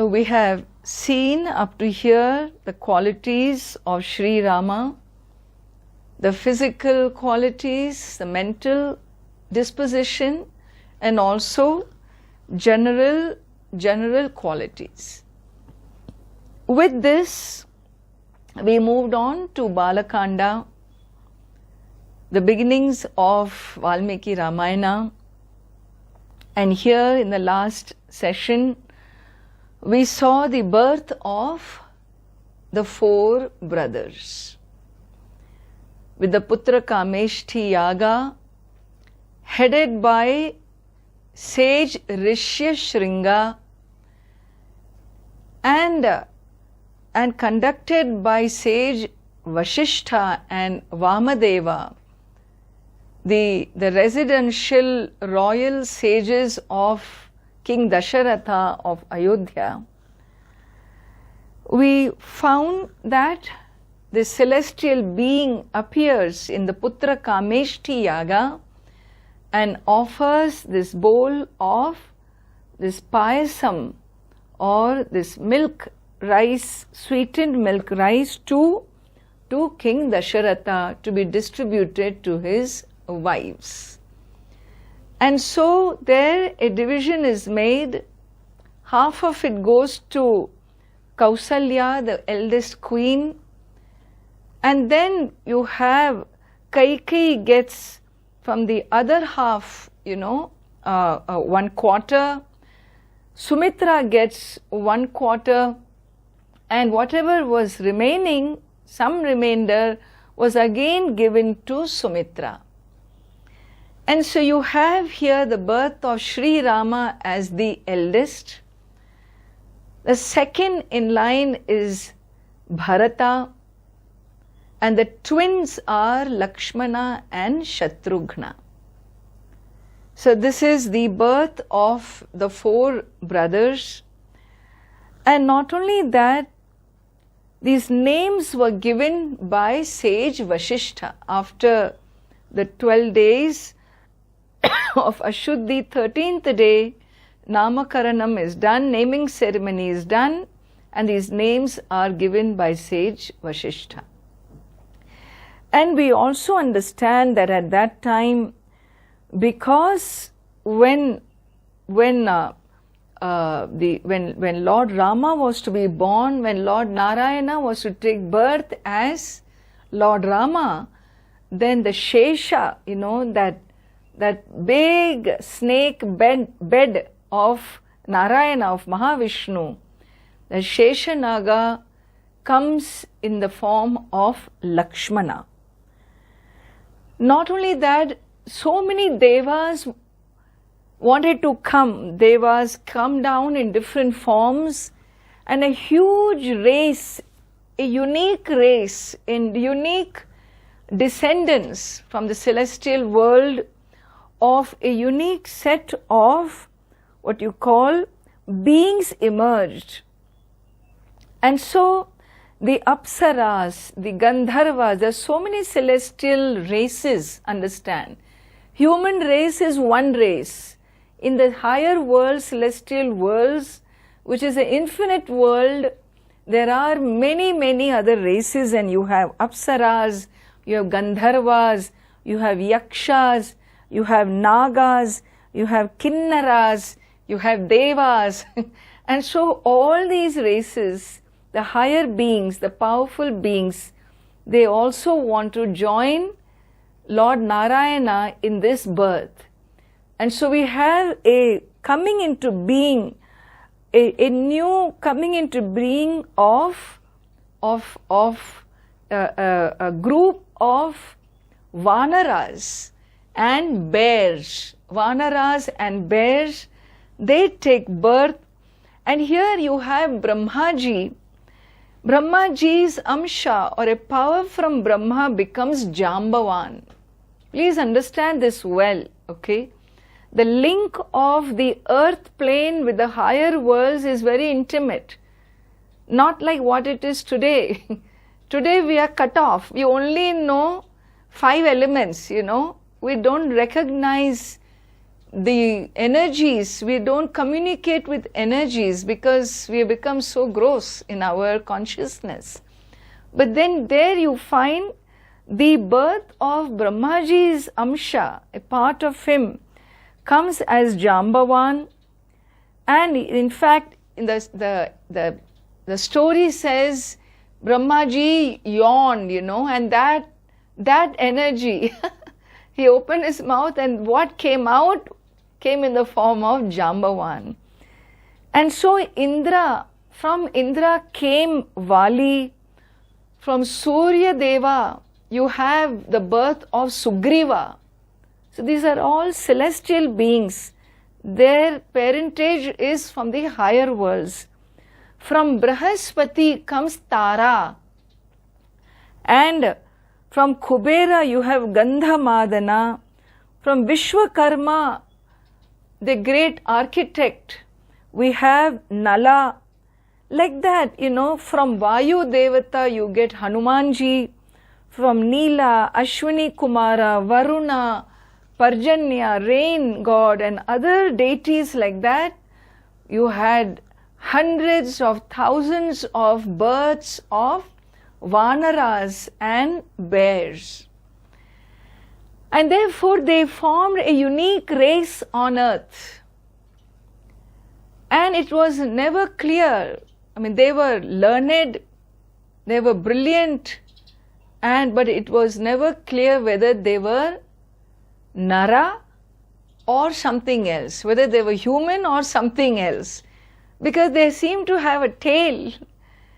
we have seen up to here the qualities of Sri Rama, the physical qualities, the mental disposition, and also general qualities. With this, we moved on to Balakanda, the beginnings of Valmiki Ramayana, and here in the last session we saw the birth of the four brothers. With the Putra Kameshti Yaga headed by Sage Rishya Shringa and conducted by Sage Vasishtha and Vamadeva, the residential royal sages of King Dasharatha of Ayodhya, we found that the celestial being appears in the Putra Kameshti Yaga and offers this bowl of this payasam or this milk rice, sweetened milk rice to King Dasharatha to be distributed to his wives. And so there a division is made. Half of it goes to Kausalya, the eldest queen, and then you have Kaikeyi gets from the other half, 1/4, Sumitra gets 1/4, and whatever was remaining, some remainder, was again given to Sumitra. And so you have here the birth of Sri Rama as the eldest. The second in line is Bharata, and the twins are Lakshmana and Shatrughna. So this is the birth of the four brothers. And not only that, these names were given by Sage Vasishtha after the 12 days of Ashuddhi. 13th day, Namakaranam is done, naming ceremony is done, and these names are given by Sage Vasishtha. And we also understand that at that time, because when Lord Rama was to be born, when Lord Narayana was to take birth as Lord Rama, then the Shesha, that big snake bed of Narayana, of Mahavishnu, the Sheshanaga comes in the form of Lakshmana. Not only that, so many devas wanted to come. Devas come down in different forms, and a huge race, a unique race, and unique descendants from the celestial world of a unique set of what you call beings emerged. And so the Apsaras, the Gandharvas, there are so many celestial races, understand. Human race is one race. In the higher world, celestial worlds, which is an infinite world, there are many, many other races, and you have Apsaras, you have Gandharvas, you have Yakshas, you have Nagas, you have Kinnaras, you have Devas. And so all these races, the higher beings, the powerful beings, they also want to join Lord Narayana in this birth. And so we have a coming into being, a new coming into being of a group of Vanaras and bears. Vanaras and bears, they take birth. And here you have Brahmaji. Brahmaji's Amsha, or a power from Brahma, becomes Jambavan. Please understand this well, okay? The link of the earth plane with the higher worlds is very intimate. Not like what it is today. Today we are cut off. We only know 5 elements, We don't recognize the energies, we don't communicate with energies because we have become so gross in our consciousness. But then there you find the birth of Brahmaji's Amsha, a part of him, comes as Jambavan, and in fact, in the story says Brahmaji yawned, and that energy, he opened his mouth, and what came out came in the form of Jambavan. And so from Indra came Vali, from Surya Deva you have the birth of Sugriva. So these are all celestial beings. Their parentage is from the higher worlds. From Brahaspati comes Tara, and from Kubera you have Gandhamadana. From Vishwakarma, the great architect, we have Nala. Like that, from Vayu Devata you get Hanumanji. From Neela, Ashwini Kumara, Varuna, Parjanya, rain god, and other deities like that, you had hundreds of thousands of births of Vanaras and bears. And therefore they formed a unique race on earth. And it was never clear. They were learned, they were brilliant, but it was never clear whether they were Nara or something else, whether they were human or something else, because they seemed to have a tail.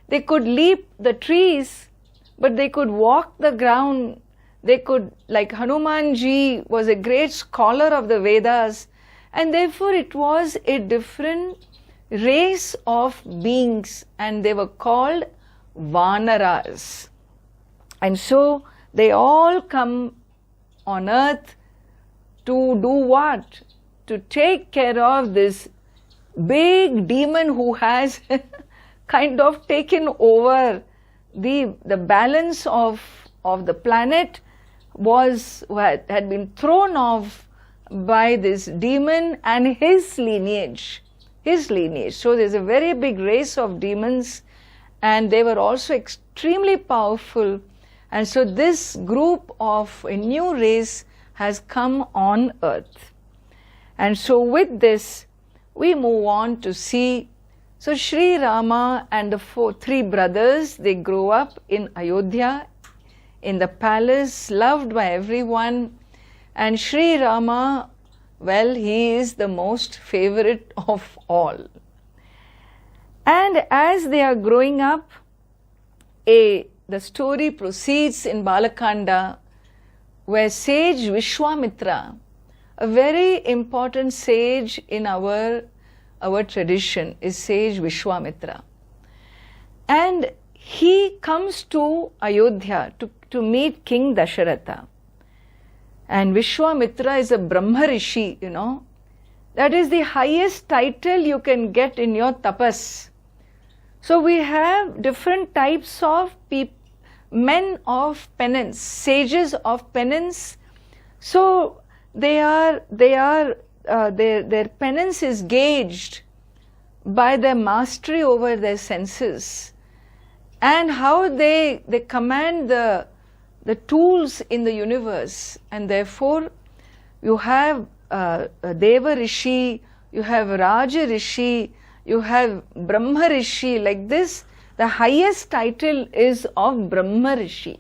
They could leap the trees, but they could walk the ground. They could, like Hanumanji was a great scholar of the Vedas, and therefore it was a different race of beings, and they were called Vanaras. And so they all come on earth to do what? To take care of this big demon who has kind of taken over the balance of the planet, had been thrown off by this demon and his lineage. So there's a very big race of demons, and they were also extremely powerful. And so this group of a new race has come on earth. And so with this, we move on to see, so Sri Rama and the three brothers, they grow up in Ayodhya, in the palace, loved by everyone. And Sri Rama, well, he is the most favorite of all. And as they are growing up, the story proceeds in Balakanda, where sage Vishwamitra, a very important sage in our tradition, is sage Vishwamitra. And he comes to Ayodhya to meet King Dasharatha. And Vishwamitra is a Brahma Rishi, That is the highest title you can get in your tapas. So we have different types of men of penance, sages of penance. So their penance is gauged by their mastery over their senses, and how they command the tools in the universe. And therefore you have Deva Rishi, you have Raja Rishi, you have Brahma Rishi. Like this, the highest title is of Brahma Rishi,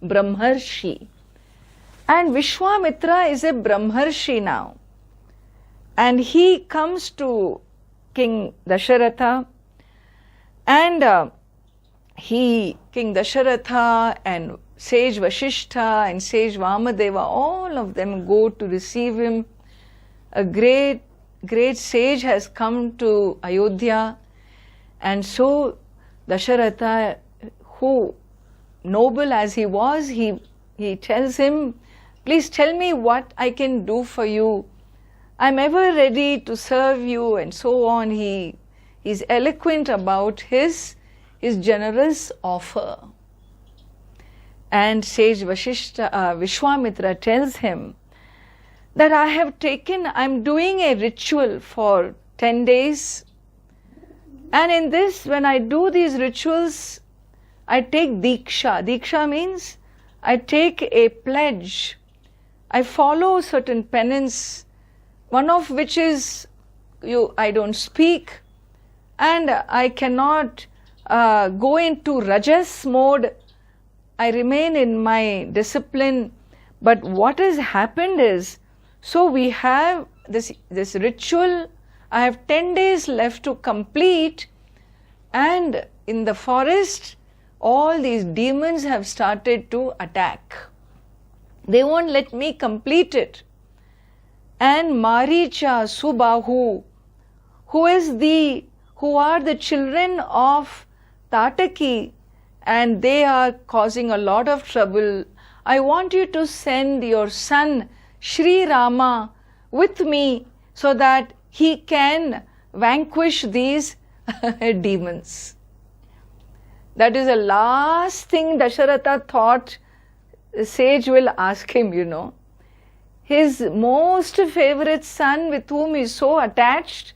Brahmarshi. And Vishwamitra is a Brahmarshi now. And he comes to King Dasharatha, and King Dasharatha and Sage Vasishtha and Sage Vamadeva, all of them go to receive him. A great sage has come to Ayodhya, and so Dasharatha, who noble as he was, he tells him, please tell me what I can do for you. I'm ever ready to serve you, and so on. He is eloquent about his generous offer. And Sage Vishwamitra tells him that I'm doing a ritual for 10 days. And in this, when I do these rituals, I take Diksha. Diksha means I take a pledge. I follow certain penance, one of which is I don't speak, and I cannot go into Rajas mode. I remain in my discipline. But what has happened is, so we have this ritual. I have 10 days left to complete, and in the forest, all these demons have started to attack. They won't let me complete it. And Maricha, Subahu, who are the children of Tataki, and they are causing a lot of trouble. I want you to send your son Sri Rama with me so that he can vanquish these demons. That is the last thing Dasharatha thought the sage will ask him, His most favorite son, with whom he is so attached,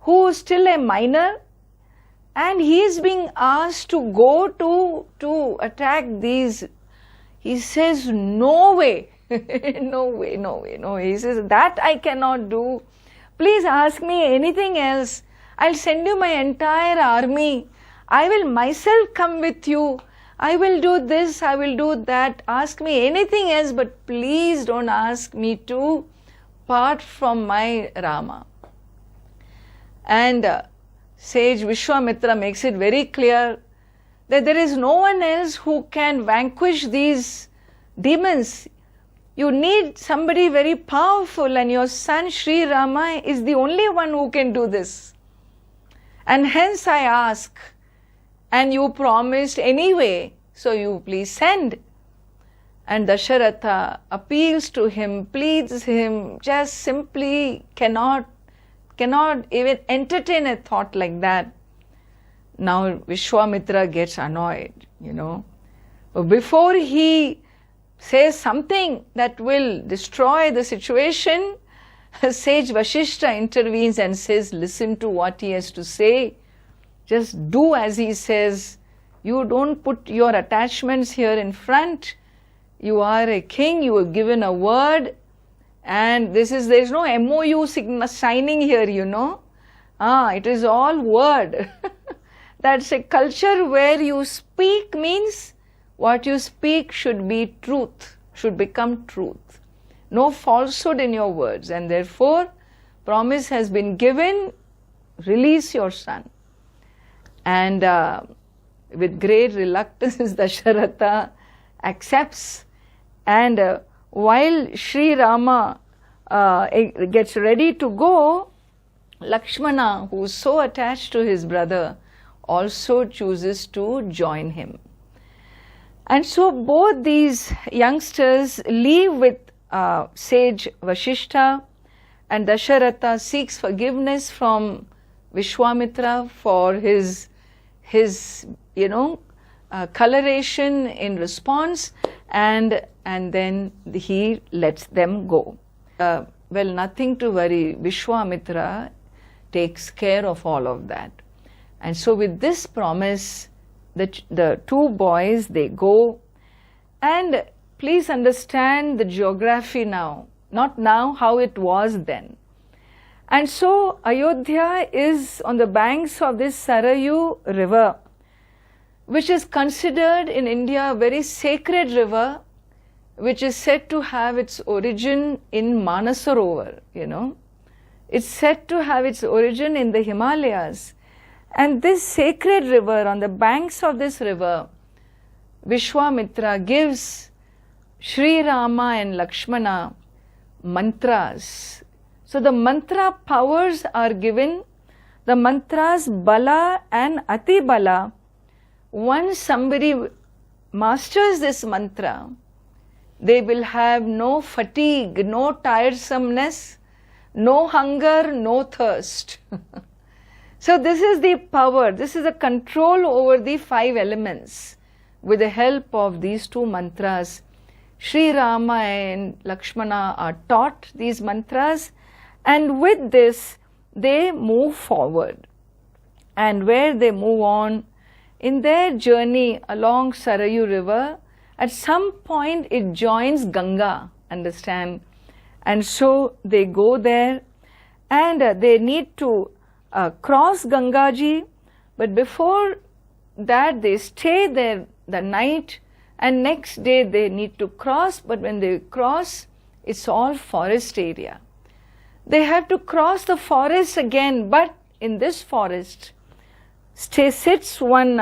who is still a minor, and he is being asked to go to attack these. He says, no way, no way, no way, no way. He says, that I cannot do. Please ask me anything else. I'll send you my entire army. I will myself come with you. I will do this, I will do that. Ask me anything else, but please don't ask me to part from my Rama. And Sage Vishwamitra makes it very clear that there is no one else who can vanquish these demons. You need somebody very powerful, and your son Sri Rama is the only one who can do this. And hence I ask, and you promised anyway, so you please send. And Dasharatha appeals to him, pleads him, just simply cannot even entertain a thought like that. Now Vishwamitra gets annoyed, Before he says something that will destroy the situation, Sage Vashishta intervenes and says, listen to what he has to say. Just do as he says. You don't put your attachments here in front. You are a king, you were given a word, and there is no MOU signing here, it is all word. That's a culture where you speak means what you speak should be truth, should become truth. No falsehood in your words, and therefore promise has been given, release your son. And with great reluctance Dasharatha accepts, and while Sri Rama gets ready to go, Lakshmana, who is so attached to his brother, also chooses to join him. And so both these youngsters leave with Sage Vashishta, and Dasharatha seeks forgiveness from Vishwamitra for his coloration in response, and then he lets them go. Well, nothing to worry. Vishwamitra takes care of all of that. And so with this promise, the two boys, they go. And please understand the geography now, not now, how it was then. And so Ayodhya is on the banks of this Sarayu river, which is considered in India a very sacred river, which is said to have its origin in Manasarovar, It's said to have its origin in the Himalayas. And this sacred river, on the banks of this river, Vishwamitra gives Sri Rama and Lakshmana mantras. So the mantra powers are given, the mantras Bala and Ati Bala. Once somebody masters this mantra, they will have no fatigue, no tiresomeness, no hunger, no thirst. So this is the power, this is the control over the 5 elements with the help of these two mantras. Sri Rama and Lakshmana are taught these mantras, and with this they move forward. And where they move on, in their journey along Sarayu river, at some point it joins Ganga, understand? And so they go there, and they need to cross Gangaji, but before that they stay there the night, and next day they need to cross, but when they cross, it's all forest area. They have to cross the forest again, but in this forest sits one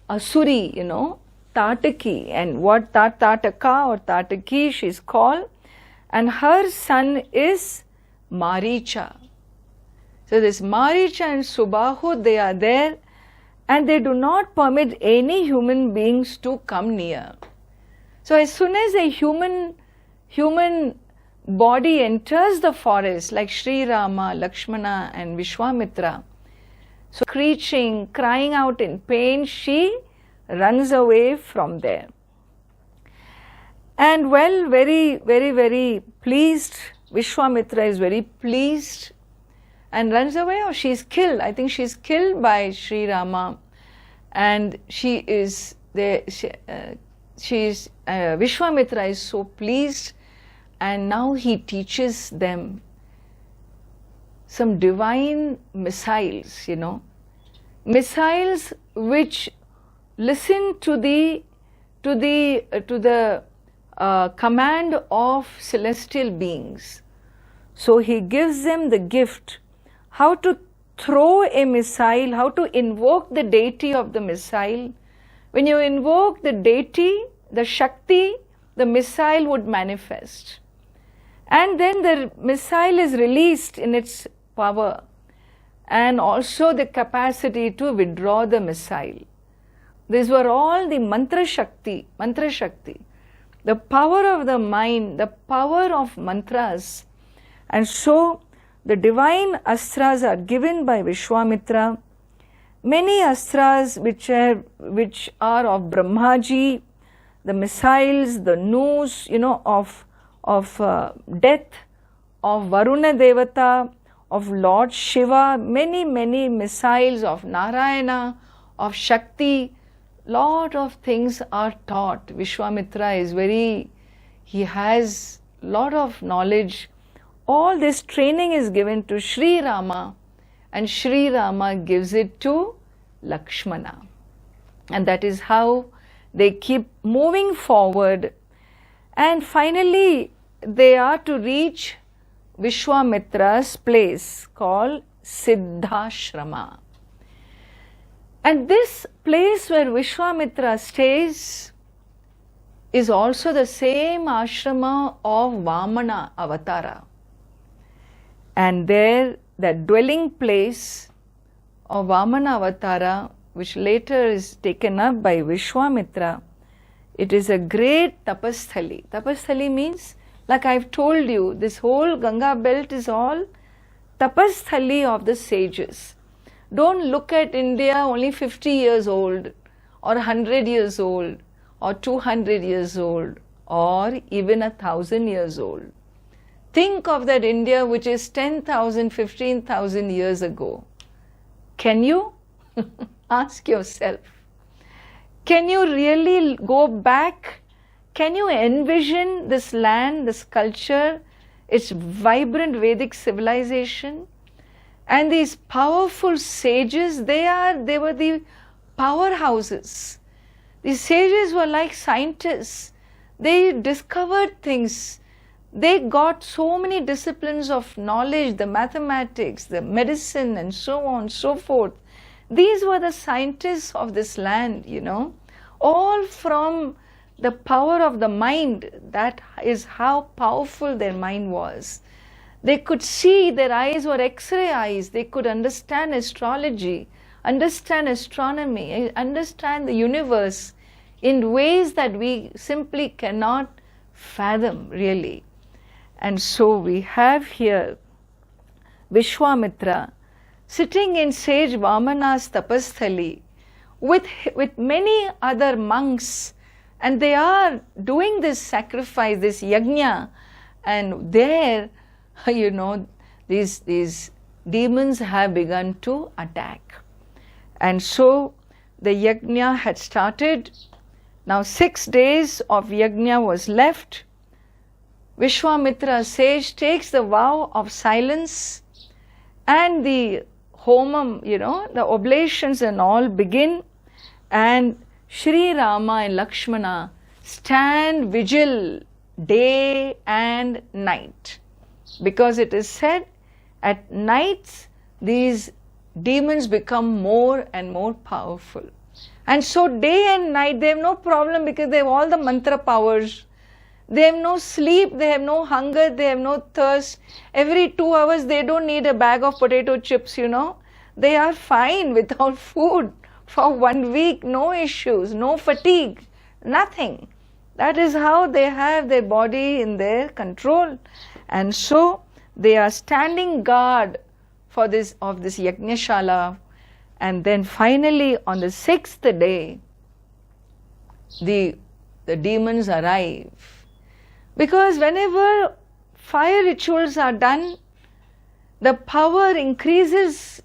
Asuri, Tataki, and what Tataka or Tataki she's called, and her son is Maricha. So this Maricha and Subahu, they are there, and they do not permit any human beings to come near. So as soon as a human body enters the forest, like Sri Rama, Lakshmana and Vishwamitra, so screeching, crying out in pain, she runs away from there. And well, very, very, very pleased, Vishwamitra is very pleased and runs away, or she is killed. I think she is killed by Sri Rama, and she is there. Vishwamitra is so pleased, and now he teaches them some divine missiles, missiles which listen to the command of celestial beings. So he gives them the gift how to throw a missile, how to invoke the deity of the missile. When you invoke the deity, the Shakti, the missile would manifest. And then the missile is released in its power, and also the capacity to withdraw the missile. These were all the mantra shakti, the power of the mind, the power of mantras. And so the divine astras are given by Vishwamitra. Many astras which are of Brahmaji, the missiles, the noose, of death, of Varuna Devata, of Lord Shiva, many missiles of Narayana, of Shakti. Lot of things are taught. Vishwamitra he has lot of knowledge. All this training is given to Sri Rama, and Sri Rama gives it to Lakshmana. And that is how they keep moving forward. And finally, they are to reach Vishwamitra's place called Siddhashrama. And this place where Vishwamitra stays is also the same ashrama of Vamana Avatara. And there, that dwelling place of Vamana Avatara, which later is taken up by Vishwamitra, it is a great tapasthali. Tapasthali means, like I've told you, this whole Ganga belt is all tapasthali of the sages. Don't look at India only 50 years old, or 100 years old, or 200 years old, or even 1,000 years old. Think of that India which is 10,000, 15,000 years ago. Can you? Ask yourself. Can you really go back? Can you envision this land, this culture, its vibrant Vedic civilization? And these powerful sages, they were the powerhouses. These sages were like scientists. They discovered things. They got so many disciplines of knowledge, the mathematics, the medicine, and so on and so forth. These were the scientists of this land, all from the power of the mind. That is how powerful their mind was. They could see, their eyes were X-ray eyes. They could understand astrology, understand astronomy, understand the universe in ways that we simply cannot fathom, really. And so we have here Vishwamitra sitting in sage Vamana's tapasthali with many other monks And they are doing this sacrifice, this yajna, and there, these demons have begun to attack. And so the yajna had started. Now 6 days of yajna was left. Vishwamitra sage takes the vow of silence, and the homam, the oblations and all begin, and Sri Rama and Lakshmana stand vigil day and night, because it is said at nights these demons become more and more powerful. And so day and night they have no problem, because they have all the mantra powers. They have no sleep, they have no hunger, they have no thirst. Every 2 hours they don't need a bag of potato chips, They are fine without food for 1 week, no issues, no fatigue, nothing. That is how they have their body in their control. And so they are standing guard for this Yajnashala. And then finally on the 6th day, the demons arrive. Because whenever fire rituals are done, the power increases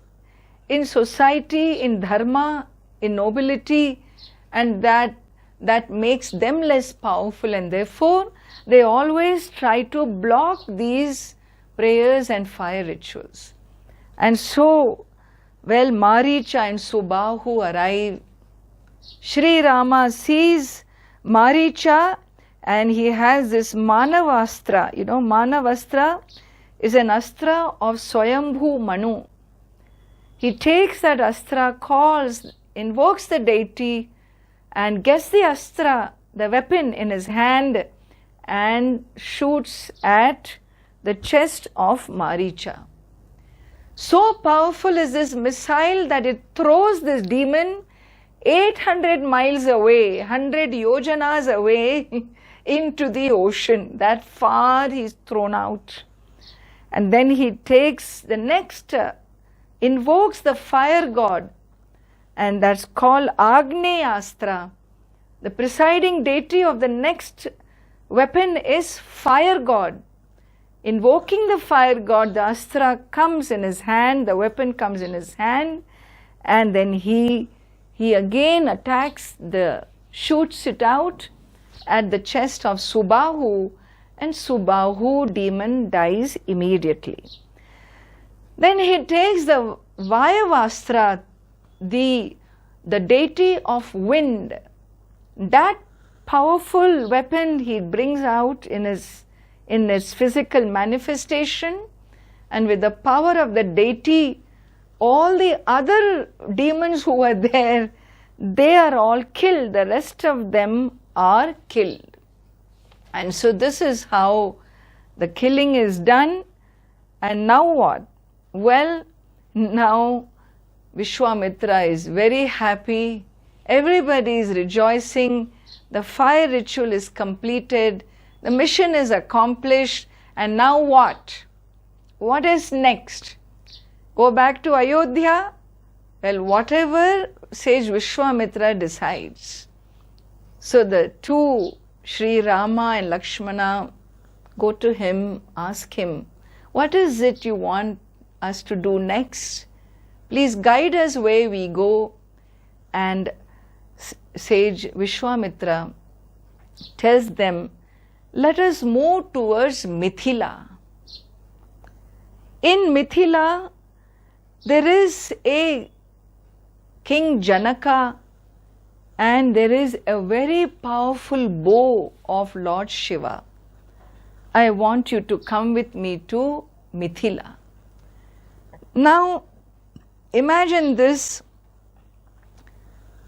in society, in dharma, in nobility, and that makes them less powerful, and therefore they always try to block these prayers and fire rituals. And so, Maricha and Subahu arrive. Sri Rama sees Maricha, and he has this Manavastra. Manavastra is an astra of Swayambhu Manu. He takes that astra, invokes the deity, and gets the astra, the weapon, in his hand, and shoots at the chest of Maricha. So powerful is this missile that it throws this demon 800 miles away, 100 yojanas away into the ocean. That far he's thrown out. And then he takes the next, invokes the fire god, and that's called Agneastra. The presiding deity of the next weapon is fire god. Invoking the fire god, the astra comes in his hand, the weapon comes in his hand, and then he again attacks, shoots it out at the chest of Subahu, and Subahu demon dies immediately. Then he takes the Vayavastra, the deity of wind. That powerful weapon he brings out in his physical manifestation, and with the power of the deity, all the other demons who were there, they are all killed. The rest of them are killed. And so this is how the killing is done. And now what? Well, now Vishwamitra is very happy. Everybody is rejoicing. The fire ritual is completed. The mission is accomplished. And now what? What is next? Go back to Ayodhya? Well, whatever Sage Vishwamitra decides. So the two, Sri Rama and Lakshmana, go to him, ask him, what is it you want us to do next? Please guide us where we go. And Sage Vishwamitra tells them, let us move towards Mithila. In Mithila, there is a King Janaka, and there is a very powerful bow of Lord Shiva. I want you to come with me to Mithila. Now, imagine this.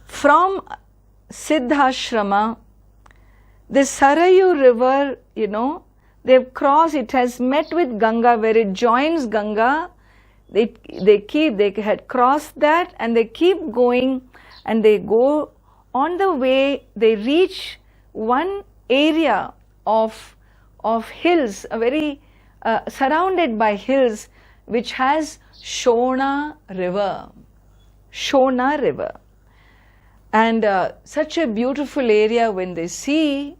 From Siddhashrama, the Sarayu river, they've crossed, it has met with Ganga, where it joins Ganga. They had crossed that, and they keep going, and they go on the way. They reach one area of hills, a very surrounded by hills, which has Shona river. And such a beautiful area. When they see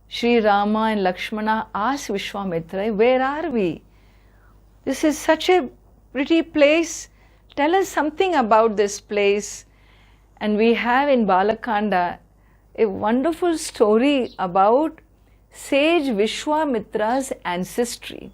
Sri Rama and Lakshmana, ask Vishwamitra, where are we? This is such a pretty place. Tell us something about this place. And we have in Balakanda a wonderful story about Sage Vishwamitra's ancestry.